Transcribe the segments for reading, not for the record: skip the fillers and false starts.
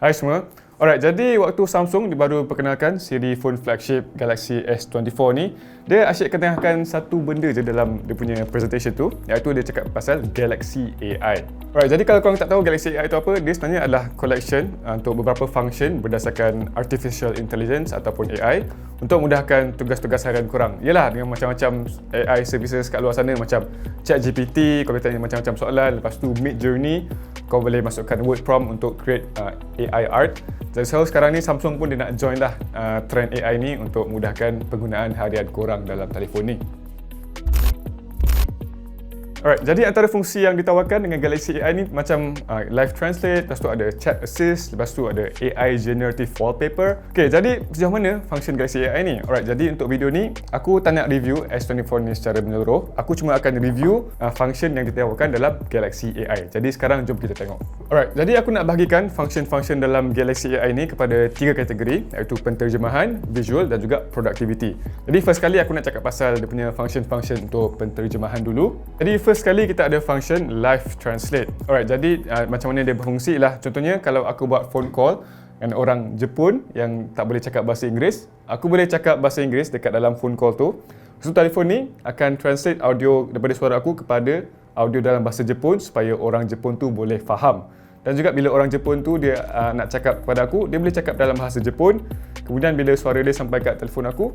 Hai semua. Alright, jadi waktu Samsung dia baru perkenalkan siri phone flagship Galaxy S24 ni, dia asyik ketengahkan satu benda je dalam dia punya presentation tu, iaitu dia cakap pasal Galaxy AI. Alright, jadi kalau korang tak tahu Galaxy AI tu apa, dia sebenarnya adalah collection untuk beberapa function berdasarkan Artificial Intelligence ataupun AI untuk memudahkan tugas-tugas harian korang. Yalah, dengan macam-macam AI services kat luar sana macam ChatGPT, kau boleh tanya macam-macam soalan, lepas tu Midjourney, kau boleh masukkan word prompt untuk create AI art. Jadi sekarang ni Samsung pun dia nak join lah trend AI ni untuk mudahkan penggunaan harian korang dalam telefon ni. Alright, jadi antara fungsi yang ditawarkan dengan Galaxy AI ni macam live translate, lepas tu ada chat assist, lepas tu ada AI generative wallpaper. Okay, jadi sejauh mana function Galaxy AI ni? Alright, jadi untuk video ni aku tak nak review S24 ni secara menyeluruh. Aku cuma akan review function yang ditawarkan dalam Galaxy AI. Jadi sekarang jom kita tengok. Alright, jadi aku nak bahagikan function-function dalam Galaxy AI ni kepada 3 kategori, iaitu penterjemahan, visual dan juga productivity. Jadi first kali aku nak cakap pasal dia punya function-function untuk penterjemahan dulu. Jadi first sekali kita ada function live translate. Alright, jadi macam mana dia berfungsi ialah contohnya kalau aku buat phone call dengan orang Jepun yang tak boleh cakap bahasa Inggeris, aku boleh cakap bahasa Inggeris dekat dalam phone call tu. So telefon ni akan translate audio daripada suara aku kepada audio dalam bahasa Jepun supaya orang Jepun tu boleh faham. Dan juga bila orang Jepun tu dia nak cakap kepada aku, dia boleh cakap dalam bahasa Jepun. Kemudian bila suara dia sampai kat telefon aku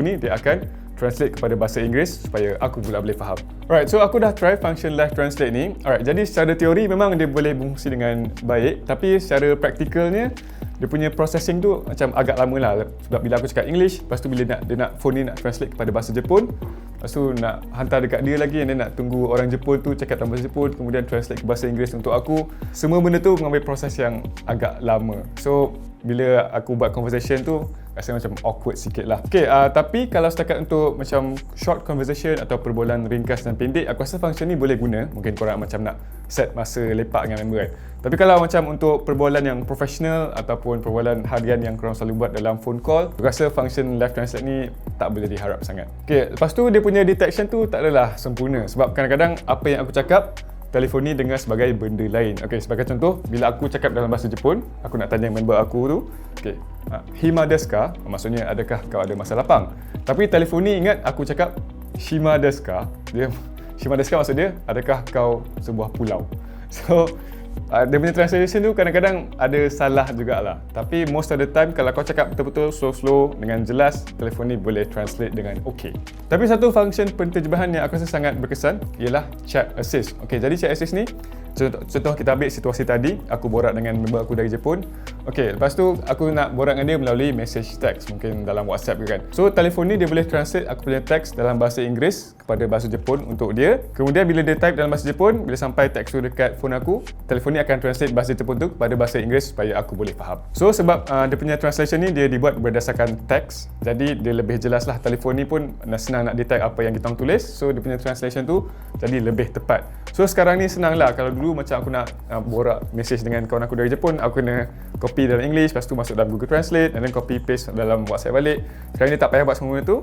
ni dia akan translate kepada bahasa Inggeris supaya aku pula boleh faham. Alright, so aku dah try function live translate ni. Alright, jadi secara teori memang dia boleh berfungsi dengan baik, tapi secara praktikalnya dia punya processing tu macam agak lama lah. Sebab bila aku cakap English, lepas tu bila dia nak phone ni nak translate kepada bahasa Jepun, lepas tu nak hantar dekat dia lagi, dan dia nak tunggu orang Jepun tu cakap dalam bahasa Jepun, kemudian translate ke bahasa Inggeris untuk aku. Semua benda tu mengambil proses yang agak lama. So bila aku buat conversation tu rasa macam awkward sikit lah. Okay, tapi kalau setakat untuk macam short conversation atau perbualan ringkas dan pendek, aku rasa function ni boleh guna. Mungkin korang macam nak set masa lepak dengan member kan. Tapi kalau macam untuk perbualan yang profesional ataupun perbualan harian yang korang selalu buat dalam phone call, aku rasa function live translate ni tak boleh diharap sangat. Okay, lepas tu dia punya detection tu tak adalah sempurna. Sebab kadang-kadang apa yang aku cakap, telefon ni dengar sebagai benda lain. Okay, sebagai contoh, bila aku cakap dalam bahasa Jepun, aku nak tanya member aku tu, okay, Hima desu ka? Maksudnya, adakah kau ada masa lapang? Tapi telefon ni ingat aku cakap Shima desu ka? Shima desu ka maksud dia, adakah kau sebuah pulau? So, dia punya translation tu kadang-kadang ada salah jugalah. Tapi most of the time kalau kau cakap betul-betul slow-slow dengan jelas, telefon ni boleh translate dengan okey. Tapi satu function penterjemahan yang aku rasa sangat berkesan ialah chat assist. Okey, jadi chat assist ni contoh kita ambil situasi tadi, aku borak dengan member aku dari Jepun. Okey, lepas tu aku nak borak dengan dia melalui message text, mungkin dalam WhatsApp ke kan. So telefon ni dia boleh translate aku punya teks dalam bahasa Inggeris kepada bahasa Jepun untuk dia. Kemudian bila dia type dalam bahasa Jepun, bila sampai teks tu dekat phone aku, telefon ni akan translate bahasa Jepun tu kepada bahasa Inggeris supaya aku boleh faham. So sebab dia punya translation ni dia dibuat berdasarkan teks, jadi dia lebih jelas lah. Telefon ni pun senang nak detect apa yang kita orang tulis. So dia punya translation tu jadi lebih tepat. So sekarang ni senang lah. Kalau dulu macam aku nak borak message dengan kawan aku dari Jepun, aku kena copy dalam English, lepas tu masuk dalam Google Translate dan then copy paste dalam WhatsApp balik. Sekarang ni tak payah buat semua tu.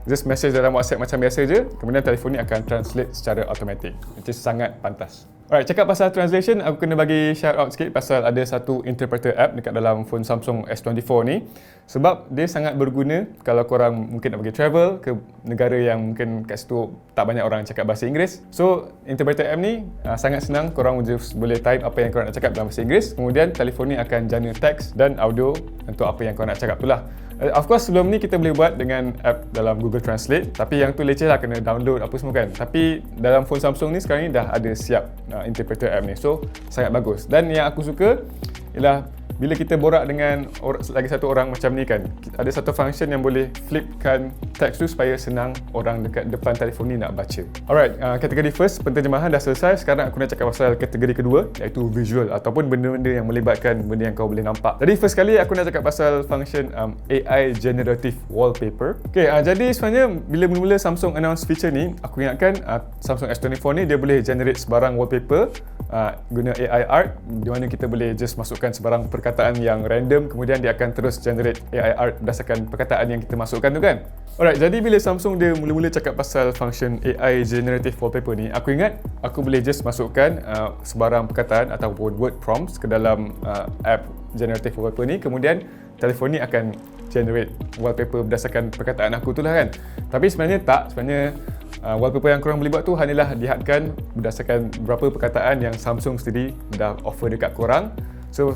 Just message dalam WhatsApp macam biasa je, kemudian telefon ni akan translate secara automatic. Itu sangat pantas. Alright, cakap pasal translation, aku kena bagi shout out sikit pasal ada satu interpreter app dekat dalam phone Samsung S24 ni. Sebab dia sangat berguna kalau korang mungkin nak pergi travel ke negara yang mungkin kat situ tak banyak orang cakap bahasa Inggeris. So, interpreter app ni sangat senang, korang just boleh type apa yang korang nak cakap dalam bahasa Inggeris, kemudian telefon ni akan jana teks dan audio untuk apa yang korang nak cakap tu lah. Of course sebelum ni kita boleh buat dengan app dalam Google Translate, tapi yang tu leceh lah, kena download apa semua kan. Tapi dalam phone Samsung ni sekarang ni dah ada siap interpreter app ni, so sangat bagus. Dan yang aku suka ialah bila kita borak dengan lagi satu orang macam ni kan, ada satu function yang boleh flipkan teks tu supaya senang orang dekat depan telefon ni nak baca. Alright, kategori first, penterjemahan dah selesai. Sekarang aku nak cakap pasal kategori kedua, iaitu visual ataupun benda-benda yang melibatkan benda yang kau boleh nampak. Jadi first kali aku nak cakap pasal function AI generative wallpaper. Okay, jadi sebenarnya bila mula-mula Samsung announce feature ni, aku ingatkan Samsung S24 ni dia boleh generate sebarang wallpaper guna AI art, di mana kita boleh just masukkan sebarang perkataan yang random, kemudian dia akan terus generate AI art berdasarkan perkataan yang kita masukkan tu kan. Alright, jadi bila Samsung dia mula-mula cakap pasal function AI generative wallpaper ni, aku ingat aku boleh just masukkan sebarang perkataan ataupun word prompts ke dalam app generative wallpaper ni, kemudian telefon ni akan generate wallpaper berdasarkan perkataan aku tu lah kan. Tapi sebenarnya tak, sebenarnya wallpaper yang korang boleh buat tu hanyalah dihadkan berdasarkan berapa perkataan yang Samsung sendiri dah offer dekat korang. So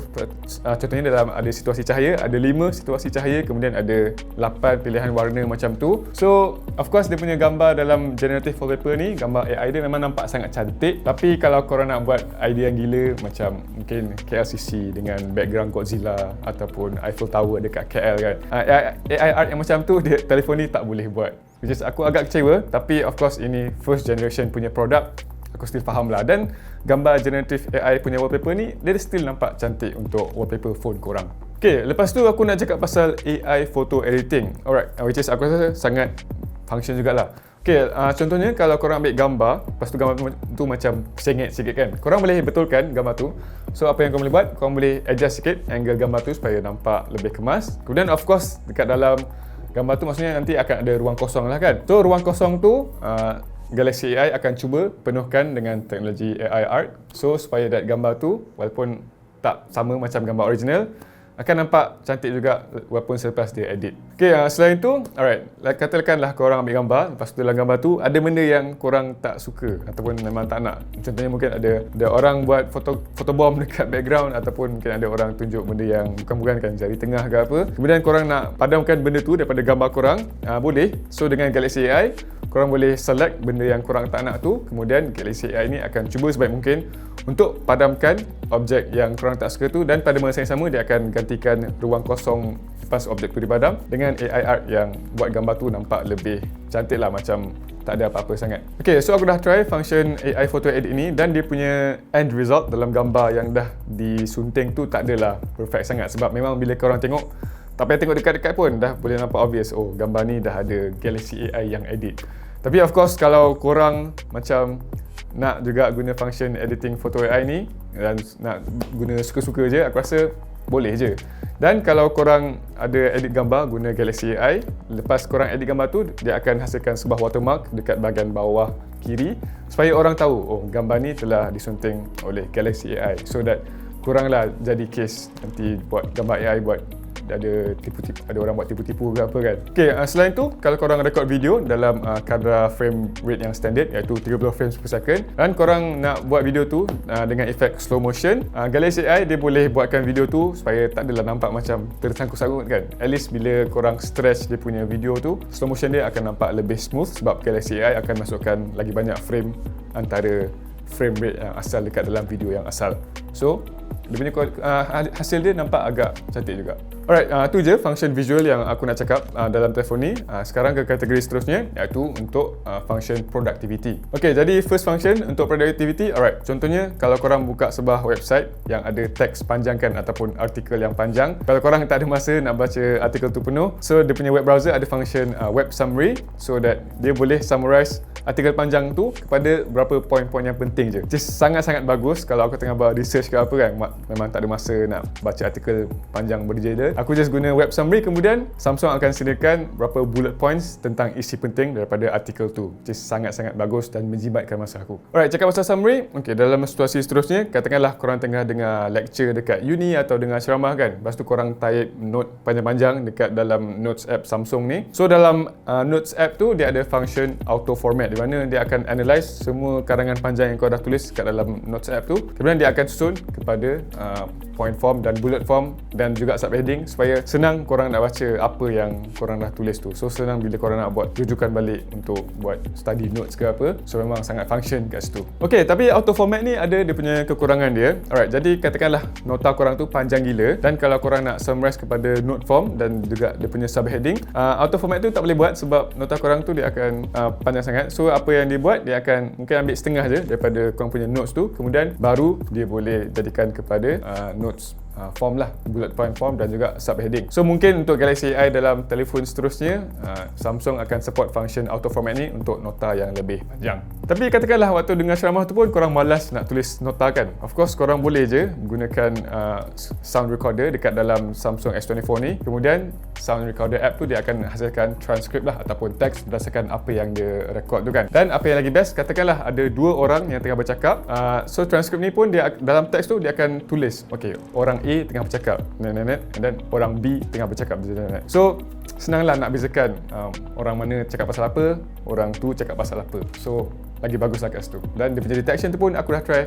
contohnya dalam ada situasi cahaya, ada 5 situasi cahaya, kemudian ada 8 pilihan warna macam tu. So of course dia punya gambar dalam generative wallpaper ni, gambar AI dia memang nampak sangat cantik. Tapi kalau korang nak buat idea yang gila macam mungkin KLCC dengan background Godzilla ataupun Eiffel Tower dekat KL kan, AI art yang macam tu dia telefon ni tak boleh buat. Which is aku agak kecewa, tapi of course ini first generation punya produk, aku still faham lah. Dan gambar generative AI punya wallpaper ni, dia still nampak cantik untuk wallpaper phone korang. Okay, lepas tu aku nak cakap pasal AI photo editing. Alright, which is aku rasa sangat function jugalah. Okay, contohnya kalau korang ambil gambar, lepas tu gambar tu macam sengit sikit kan, korang boleh betulkan gambar tu. So apa yang korang boleh buat, korang boleh adjust sikit angle gambar tu supaya nampak lebih kemas. Kemudian of course dekat dalam gambar tu maksudnya nanti akan ada ruang kosong lah kan. So ruang kosong tu Galaxy AI akan cuba penuhkan dengan teknologi AI art. So supaya that gambar tu walaupun tak sama macam gambar original, akan nampak cantik juga walaupun selepas dia edit. Okay, selain tu, alright, katakanlah korang ambil gambar, lepas tu dalam gambar tu ada benda yang korang tak suka ataupun memang tak nak. Contohnya mungkin ada orang buat photobomb dekat background, ataupun mungkin ada orang tunjuk benda yang bukan-bukan kan, jari tengah ke apa. Kemudian korang nak padamkan benda tu daripada gambar korang, boleh. So dengan Galaxy AI, korang boleh select benda yang korang tak nak tu, kemudian Galaxy AI ni akan cuba sebaik mungkin untuk padamkan objek yang korang tak suka tu, dan pada masa yang sama dia akan gantikan ruang kosong lepas objek tu dipadam dengan AI art yang buat gambar tu nampak lebih cantik lah, macam tak ada apa-apa sangat. Okay, so aku dah try function AI photo edit ni, dan dia punya end result dalam gambar yang dah disunting tu tak adalah perfect sangat, sebab memang bila korang tengok, tak payah tengok dekat-dekat pun dah boleh nampak obvious, oh gambar ni dah ada Galaxy AI yang edit. Tapi of course kalau korang macam nak juga guna function editing photo AI ni dan nak guna suka-suka je, aku rasa boleh je. Dan kalau korang ada edit gambar guna Galaxy AI, lepas korang edit gambar tu, dia akan hasilkan sebuah watermark dekat bahagian bawah kiri supaya orang tahu, oh gambar ni telah disunting oleh Galaxy AI, so that korang lah jadi case nanti buat gambar AI buat ada tipu-tipu, ada orang buat tipu-tipu ke apa kan. Okay, selain tu kalau korang record video dalam kadar frame rate yang standard, iaitu 30 frames per second, dan korang nak buat video tu dengan efek slow motion, Galaxy AI dia boleh buatkan video tu supaya tak adalah nampak macam tersangkut-sangkut kan. At least bila korang stretch dia punya video tu, slow motion dia akan nampak lebih smooth, sebab Galaxy AI akan masukkan lagi banyak frame antara frame rate yang asal dekat dalam video yang asal. So dia punya hasil dia nampak agak cantik juga. Alright, tu je function visual yang aku nak cakap dalam telefon ni. Sekarang ke kategori seterusnya, iaitu untuk function productivity. Okay, jadi first function untuk productivity, alright, contohnya kalau korang buka sebuah website yang ada teks panjang kan, ataupun artikel yang panjang, kalau korang tak ada masa nak baca artikel tu penuh, so dia punya web browser ada function web summary, so that dia boleh summarize artikel panjang tu kepada berapa poin-poin yang penting je. Just sangat-sangat bagus kalau aku tengah buat research ke apa kan, memang tak ada masa nak baca artikel panjang berjeda. Aku just guna web summary, kemudian Samsung akan sediakan berapa bullet points tentang isi penting daripada artikel tu. Just sangat-sangat bagus dan menjimatkan masa aku. Alright, cakap pasal summary, okay, dalam situasi seterusnya, katakanlah korang tengah dengar lecture dekat uni atau dengar ceramah kan, lepas tu korang type note panjang-panjang dekat dalam notes app Samsung ni. So dalam notes app tu dia ada function auto format, di mana dia akan analyse semua karangan panjang yang kau dah tulis kat dalam notes app tu, kemudian dia akan susun kepada point form dan bullet form dan juga subheading, supaya senang korang nak baca apa yang korang dah tulis tu. So senang bila korang nak buat rujukan balik untuk buat study notes ke apa, so memang sangat function kat situ. Okay, tapi auto format ni ada dia punya kekurangan dia. Alright, jadi katakanlah nota korang tu panjang gila, dan kalau korang nak summarize kepada note form dan juga dia punya subheading, auto format tu tak boleh buat sebab nota korang tu dia akan panjang sangat. So apa yang dia buat, dia akan mungkin ambil setengah je daripada korang punya notes tu, kemudian baru dia boleh jadikan kepada notes form lah, bullet point form dan juga subheading. So mungkin untuk Galaxy AI dalam telefon seterusnya, Samsung akan support function auto format ni untuk nota yang lebih panjang. Tapi katakanlah waktu dengar ceramah tu pun korang malas nak tulis nota kan. Of course korang boleh je gunakan sound recorder dekat dalam Samsung S24 ni. Kemudian sound recorder app tu dia akan hasilkan transcript lah ataupun teks berdasarkan apa yang dia record tu kan. Dan apa yang lagi best, katakanlah ada dua orang yang tengah bercakap, so transcript ni pun dia dalam teks tu dia akan tulis, okay, orang A tengah bercakap and then orang B tengah bercakap. So senanglah nak bezakan orang mana cakap pasal apa, orang tu cakap pasal apa. So lagi baguslah kat situ. Dan dia punya detection tu pun aku dah try,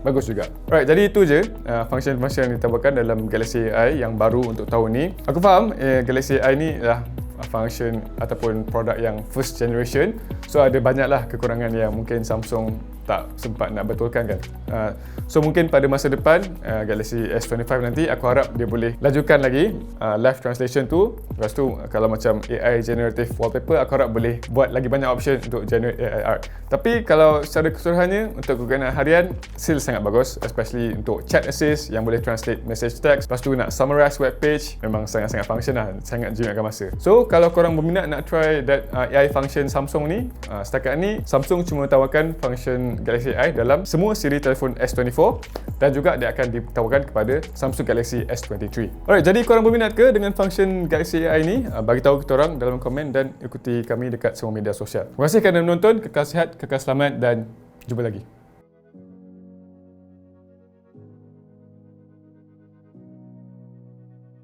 bagus juga. Alright, jadi itu je function-function yang ditawarkan dalam Galaxy AI yang baru untuk tahun ni. Aku faham Galaxy AI ni adalah function ataupun produk yang first generation, so ada banyaklah kekurangan yang mungkin Samsung tak sempat nak betulkan kan. So mungkin pada masa depan Galaxy S25 nanti aku harap dia boleh lajukan lagi live translation tu. Lepas tu kalau macam AI generative wallpaper, aku harap boleh buat lagi banyak option untuk generate AI art. Tapi kalau secara keseluruhannya untuk kegunaan harian still sangat bagus, especially untuk chat assist yang boleh translate message text. Lepas tu nak summarize web page, memang sangat-sangat function lah, sangat jimatkan masa. So kalau korang berminat nak try that AI function Samsung ni, setakat ni Samsung cuma tawarkan function Galaxy AI dalam semua siri telefon S24 dan juga dia akan ditawarkan kepada Samsung Galaxy S23. Alright, jadi korang berminat ke dengan function Galaxy AI ni? Bagi tahu kita orang dalam komen dan ikuti kami dekat semua media sosial. Terima kasih kerana menonton, kekal sihat, kekal selamat dan jumpa lagi.